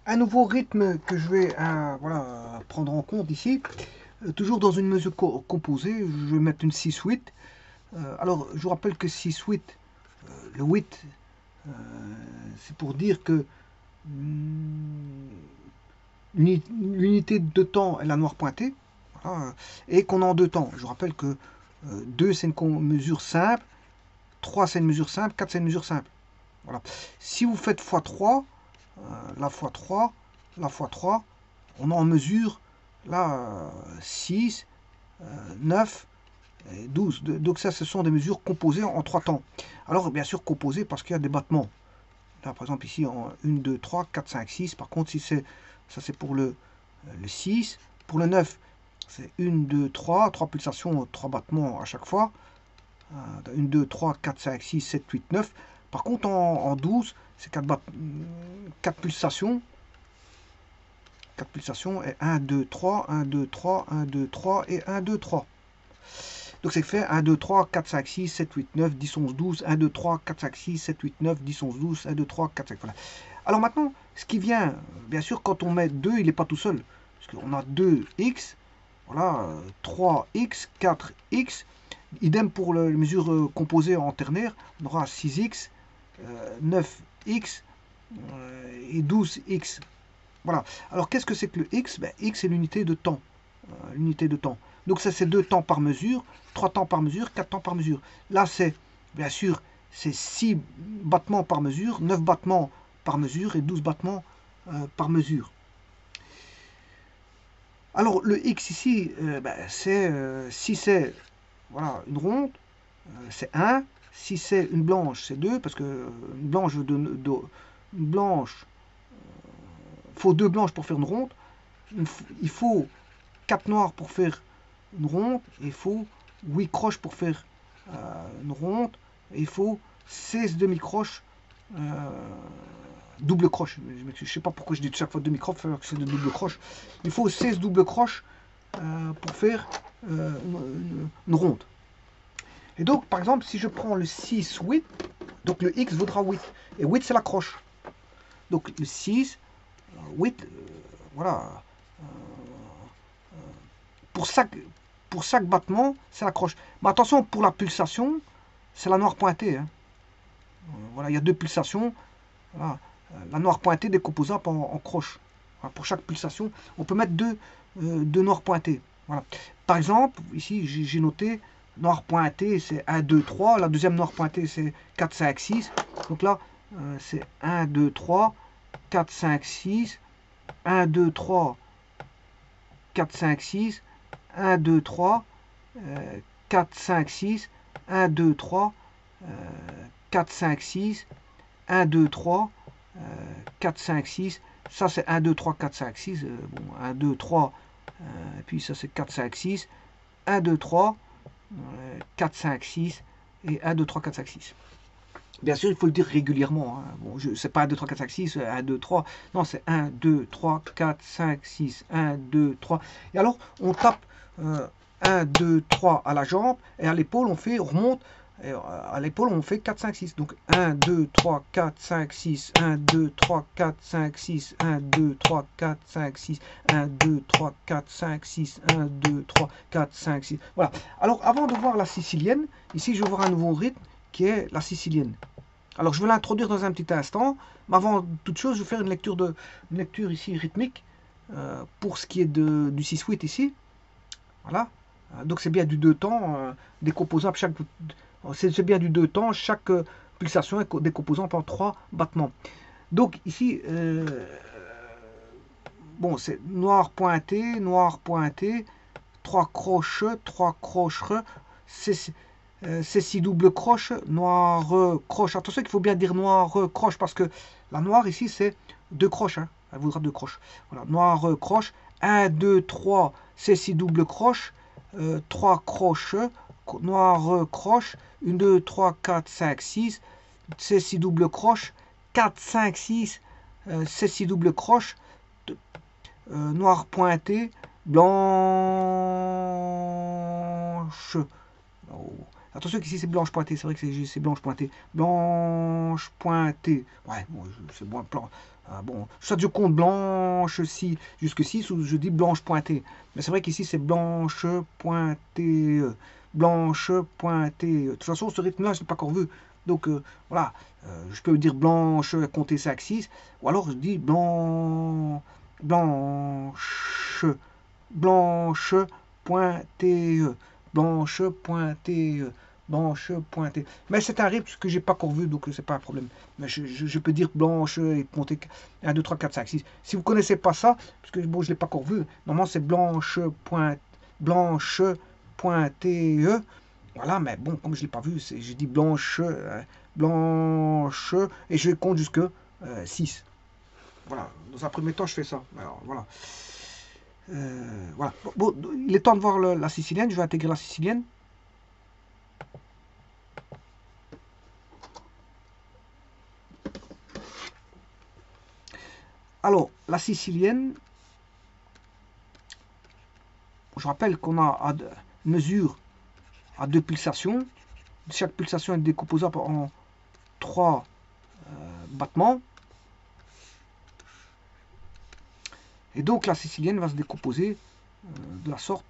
un nouveau rythme que je vais voilà, prendre en compte ici, toujours dans une mesure composée, je vais mettre une 6-8. Alors, je vous rappelle que 6-8, le 8, c'est pour dire que l'unité de temps est la noire pointée, voilà, et qu'on est en deux temps. Je vous rappelle que 2 c'est une mesure simple, 3 c'est une mesure simple, 4 c'est une mesure simple. Voilà. Si vous faites x3, la x3, la x3, on en mesure là 6, 9 et 12. Donc ça, ce sont des mesures composées en trois temps. Alors bien sûr composées parce qu'il y a des battements. Là par exemple ici en 1, 2, 3, 4, 5, 6. Par contre si c'est ça c'est pour le 6. Pour le 9, c'est 1, 2, 3 pulsations, 3 battements à chaque fois. 1, 2, 3, 4, 5, 6, 7, 8, 9. Par contre en 12, c'est 4 pulsations. 4 pulsations et 1, 2, 3, 1, 2, 3, 1, 2, 3 et 1, 2, 3. Donc c'est fait 1, 2, 3, 4, 5, 6, 7, 8, 9, 10, 11, 12, 1, 2, 3, 4, 5, 6, 7, 8, 9, 10, 11, 12, 1, 2, 3, 4, 5, voilà. Alors maintenant, ce qui vient, bien sûr, quand on met 2, il n'est pas tout seul. Parce qu'on a 2x, voilà, 3x, 4x. Idem pour les mesures composées en ternaire, on aura 6x, 9x et 12x. Voilà. Alors qu'est-ce que c'est que le x? X c'est l'unité de temps. L'unité de temps. Donc ça c'est 2 temps par mesure, 3 temps par mesure, 4 temps par mesure. Là c'est, bien sûr, c'est 6 battements par mesure, 9 battements par mesure et 12 battements par mesure. Alors le x ici, c'est si c'est voilà, une ronde, c'est 1. Si c'est une blanche, c'est 2, parce que une blanche, il faut 2 blanches pour faire une ronde. Il faut 4 noirs pour faire une ronde. Il faut 8 croches pour faire une ronde. Et il faut 16 demi-croches, double croche. Je ne sais pas pourquoi je dis chaque fois demi-croche, alors que c'est de double croche. Il faut 16 double croches pour faire une ronde. Et donc, par exemple, si je prends le 6, 8, donc le x vaudra 8. Et 8, c'est la croche. Donc le 6, 8, voilà. Pour chaque battement, c'est la croche. Mais attention, pour la pulsation, c'est la noire pointée. Hein. Voilà, il y a 2 pulsations. Voilà. La noire pointée décomposable en croche. Voilà, pour chaque pulsation, on peut mettre deux noirs pointés. Voilà. Par exemple, ici, j'ai noté noir pointé, c'est 1, 2, 3. La deuxième noire pointée, c'est 4, 5, 6. Donc là, c'est 1, 2, 3, 4, 5, 6. 1, 2, 3, 4, 5, 6. 1, 2, 3, 4, 5, 6. 1, 2, 3, 4, 5, 6. 1, 2, 3, 4, 5, 6. Ça, c'est 1, 2, 3, 4, 5, 6. Bon, 1, 2, 3. Et puis ça, c'est 4, 5, 6. 1, 2, 3, 4, 5, 6. Et 1, 2, 3, 4, 5, 6. Bien sûr, il faut le dire régulièrement. Hein. Bon, c'est pas 1, 2, 3, 4, 5, 6, 1, 2, 3. Non, c'est 1, 2, 3, 4, 5, 6, 1, 2, 3. Et alors, on tape 1, 2, 3 à la jambe. Et à l'épaule, on remonte. Et à l'épaule, on fait 4, 5, 6. Donc 1, 2, 3, 4, 5, 6. 1, 2, 3, 4, 5, 6. 1, 2, 3, 4, 5, 6. 1, 2, 3, 4, 5, 6. 1, 2, 3, 4, 5, 6. Voilà. Alors, avant de voir la sicilienne, ici, je vais voir un nouveau rythme qui est la sicilienne. Alors, je vais l'introduire dans un petit instant. Mais avant toute chose, je vais faire une lecture ici rythmique pour ce qui est du 6-8 ici. Voilà. Donc, c'est bien du 2 temps, décomposable chaque. C'est bien du 2 temps, chaque pulsation est décomposable en 3 battements. Donc, ici, bon, c'est noir pointé, 3 croches, c'est 6 double croche, noir croche. Attention qu'il faut bien dire noir croche parce que la noire ici c'est 2 croches. Hein. Elle voudra 2 croches. Voilà, noir croche. 1, 2, 3, c'est 6 double croche. 3 croches, noir croche. 1, 2, 3, 4, 5, 6. C'est 6 double croche. 4, 5, 6. C'est 6 double croche. Noir pointé. Blanche. Oh. Attention qu'ici c'est blanche pointée, c'est vrai que c'est blanche pointée. Blanche pointée. Ouais, bon, c'est bon plan. Bon, soit je compte blanche si, jusque 6 ou je dis blanche pointée. Mais c'est vrai qu'ici c'est blanche pointée. Blanche pointée. De toute façon, ce rythme-là, je ne l'ai pas encore vu. Donc voilà, je peux dire blanche, compter 5, 6. Ou alors je dis blanche, blanche pointée. Blanche pointée. Blanche pointée. Mais c'est un rythme que j'ai pas encore vu, donc c'est pas un problème. Mais je peux dire blanche et compter 1, 2, 3, 4, 5, 6. Si vous connaissez pas ça, parce que bon, je l'ai pas encore vu, normalement c'est blanche pointée. Voilà, mais bon, comme je l'ai pas vu, je dis blanche, blanche, et je compte jusque 6. Voilà, dans un premier temps, je fais ça. Alors, voilà. Voilà. Bon, il est temps de voir la sicilienne. Je vais intégrer la sicilienne. Alors, la sicilienne, je rappelle qu'on a une mesure à 2 pulsations. Chaque pulsation est décomposable en 3 battements. Et donc la sicilienne va se décomposer de la sorte.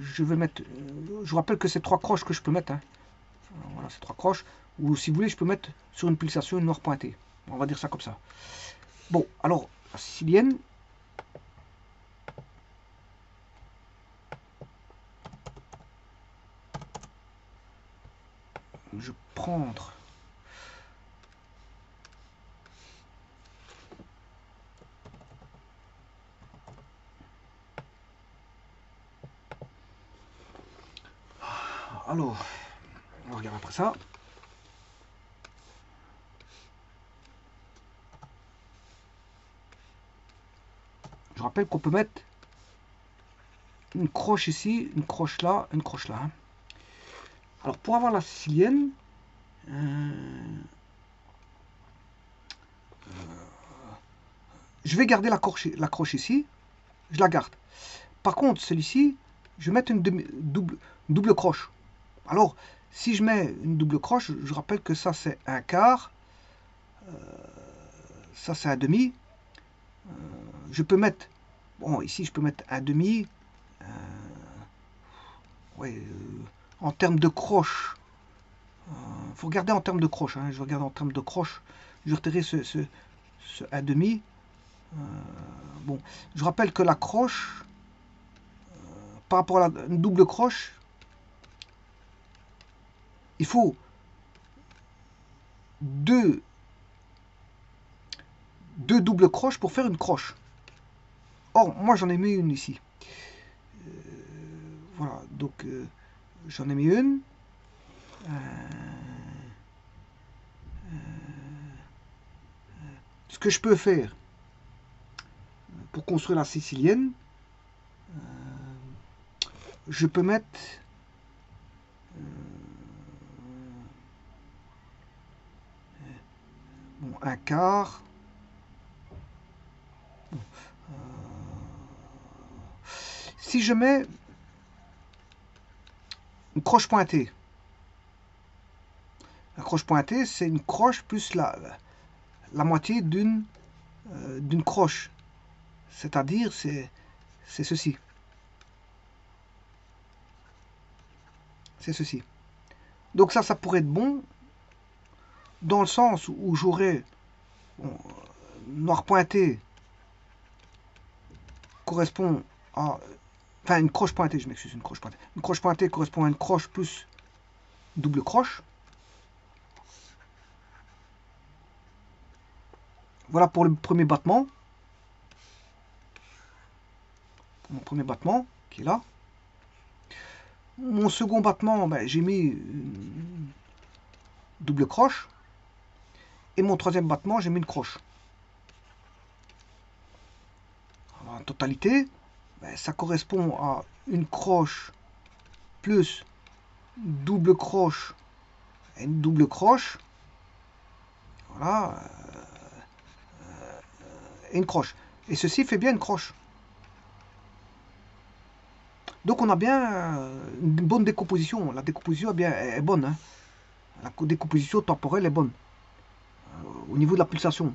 Je vais mettre. Je rappelle que c'est 3 croches que je peux mettre. Hein. Voilà, c'est 3 croches. Ou si vous voulez, je peux mettre sur une pulsation une noire pointée. On va dire ça comme ça. Bon, alors, la sicilienne. Je vais prendre. Alors, on regarde après ça. Je rappelle qu'on peut mettre une croche ici, une croche là, une croche là. Hein. Alors pour avoir la sicilienne, je vais garder la croche ici, je la garde. Par contre, celui-ci, je vais mettre une double croche. Alors, si je mets une double croche, je rappelle que ça c'est un quart, ça c'est un demi. Je peux mettre, bon ici je peux mettre un demi, ouais, en termes de croche. Faut regarder en termes de croche. Hein. Je regarde en termes de croche. Je vais retirer ce 1,5. Bon, je rappelle que la croche, par rapport à une double croche, il faut deux doubles croches pour faire une croche. Or, moi j'en ai mis une ici. Voilà, donc j'en ai mis une. Ce que je peux faire pour construire la sicilienne, je peux mettre bon, un quart. Bon, si je mets une croche pointée, la croche pointée, c'est une croche plus la moitié d'une croche. C'est-à-dire, c'est ceci. C'est ceci. Donc ça pourrait être bon dans le sens où j'aurais bon, noir pointé correspond à... Enfin, une croche pointée, je m'excuse, une croche pointée. Une croche pointée correspond à une croche plus double croche. Voilà pour le premier battement. Mon premier battement qui est là. Mon second battement, ben, j'ai mis une double croche. Et mon troisième battement, j'ai mis une croche. Alors, en totalité, ben, ça correspond à une croche plus double croche et une double croche. Voilà. Et une croche. Et ceci fait bien une croche. Donc on a bien une bonne décomposition. La décomposition est bonne. Hein. La décomposition temporelle est bonne. Au niveau de la pulsation.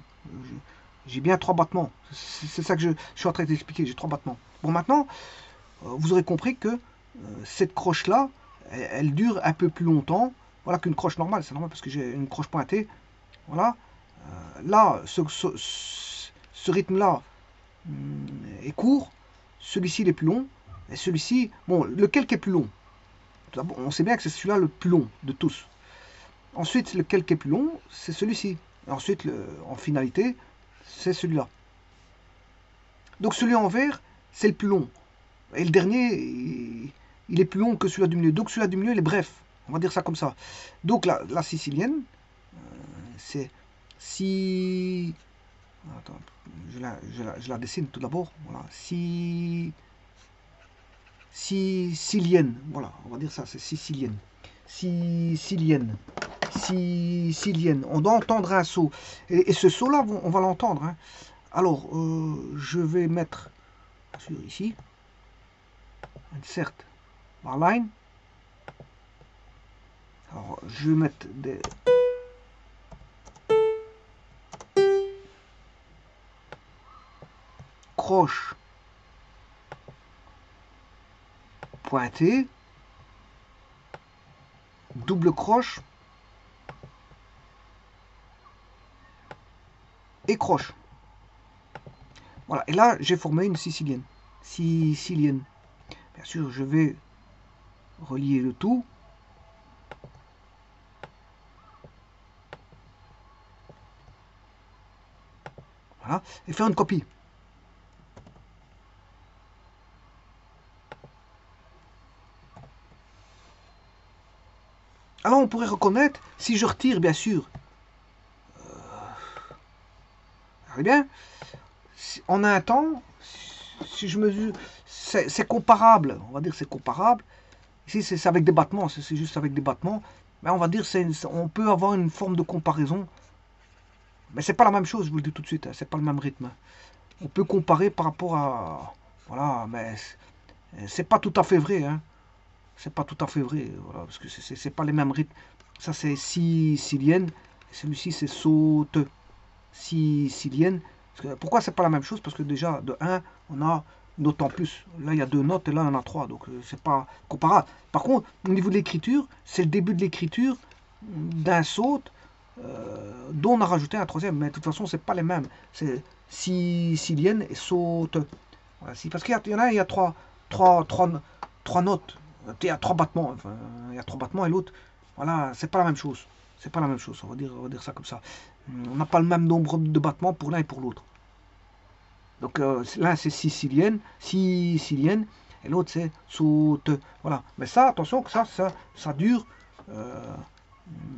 J'ai bien 3 battements. C'est ça que je suis en train d'expliquer. J'ai 3 battements. Bon, maintenant, vous aurez compris que cette croche-là, elle dure un peu plus longtemps. Voilà qu'une croche normale. C'est normal parce que j'ai une croche pointée. Voilà. Là, ce rythme-là est court. Celui-ci, il est plus long. Et celui-ci, bon, lequel qui est plus long? On sait bien que c'est celui-là le plus long de tous. Ensuite, lequel qui est plus long, c'est celui-ci. Ensuite, en finalité, c'est celui-là. Donc celui en vert, c'est le plus long. Et le dernier, il est plus long que celui-là du milieu. Donc celui-là du milieu, il est bref. On va dire ça comme ça. Donc la sicilienne, c'est si... Attends, je la dessine tout d'abord. Voilà. Sicilienne. Voilà, on va dire ça, c'est sicilienne. Sicilienne. Sicilienne. On doit entendre un saut. Et ce saut-là, on va l'entendre. Hein. Alors, je vais mettre sur ici. Insert barline. Alors, je vais mettre des... croches pointées. Double croche. Et croche. Voilà, et là, j'ai formé une sicilienne. Sicilienne. Bien sûr, je vais relier le tout. Voilà, et faire une copie. Alors, on pourrait reconnaître, si je retire, bien sûr, regardez bien, en un temps, si je mesure, c'est comparable, on va dire c'est comparable. Ici, c'est avec des battements, c'est juste avec des battements. Mais on va dire, on peut avoir une forme de comparaison. Mais c'est pas la même chose, je vous le dis tout de suite, hein, c'est pas le même rythme. On peut comparer par rapport à... Voilà, mais c'est pas tout à fait vrai. Hein. C'est pas tout à fait vrai, voilà, parce que c'est pas les mêmes rythmes. Ça, c'est sicilienne, celui-ci, c'est saute sicilienne. Pourquoi c'est pas la même chose? Parce que déjà, de 1, on a une note en plus. Là, il y a 2 notes et là, on a 3. Donc, c'est pas comparable. Par contre, au niveau de l'écriture, c'est le début de l'écriture d'un saute dont on a rajouté un troisième. Mais de toute façon, c'est pas les mêmes. C'est sicilienne et saute. Voilà, parce qu'il y en a, il y a 3 notes. Il y a 3 battements. Enfin, il y a 3 battements et l'autre, voilà, c'est pas la même chose. C'est pas la même chose, on va dire ça comme ça. On n'a pas le même nombre de battements pour l'un et pour l'autre. Donc l'un c'est sicilienne, et l'autre c'est saute. Voilà. Mais ça, attention que ça dure.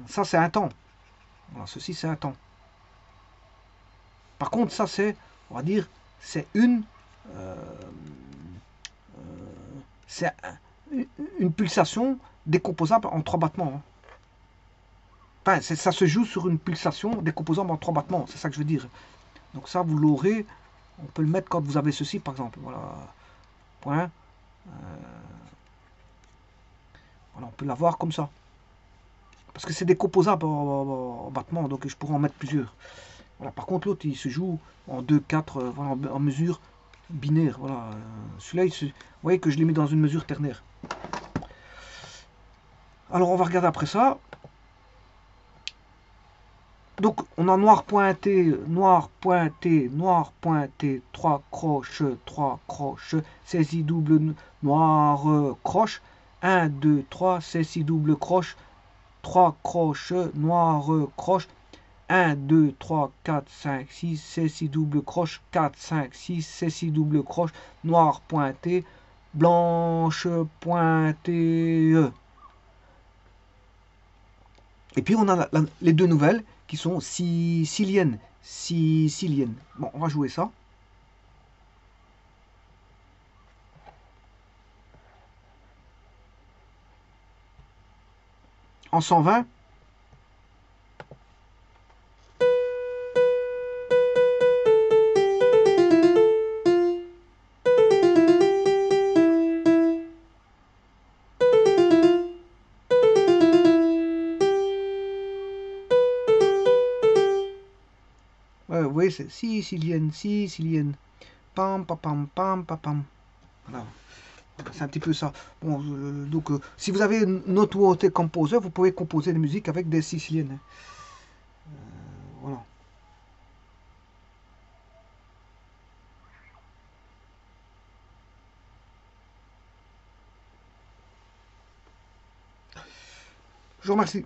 Ça c'est un temps. Voilà, ceci c'est un temps. Par contre, ça c'est, on va dire, c'est une pulsation décomposable en 3 battements. Hein. Enfin, ça se joue sur une pulsation décomposable en 3 battements, c'est ça que je veux dire. Donc ça, vous l'aurez, on peut le mettre quand vous avez ceci, par exemple. Voilà, point. Voilà, on peut l'avoir comme ça. Parce que c'est décomposable en battements, donc je pourrais en mettre plusieurs. Voilà, par contre, l'autre, il se joue en 2, 4, voilà, en mesure binaire. Voilà. Celui-là, vous voyez que je l'ai mis dans une mesure ternaire. Alors, on va regarder après ça. Donc, on a noir pointé, 3 croches, saisie double, noir, croche, 1, 2, 3, saisie double croche, 3 croches, noir, croche, 1, 2, 3, 4, 5, 6, saisie double croche, 4, 5, 6, saisie double croche, noir pointé, blanche pointée. Et puis on a les deux nouvelles qui sont siciliennes. Bon, on va jouer ça. En 120. Ouais, vous voyez, c'est sicilienne, sicilienne. Pam, pam, pam, pam, pam, pam. Voilà. C'est un petit peu ça. Bon, donc, si vous avez une auto composer, vous pouvez composer des musiques avec des siciliennes. Voilà. Je vous remercie.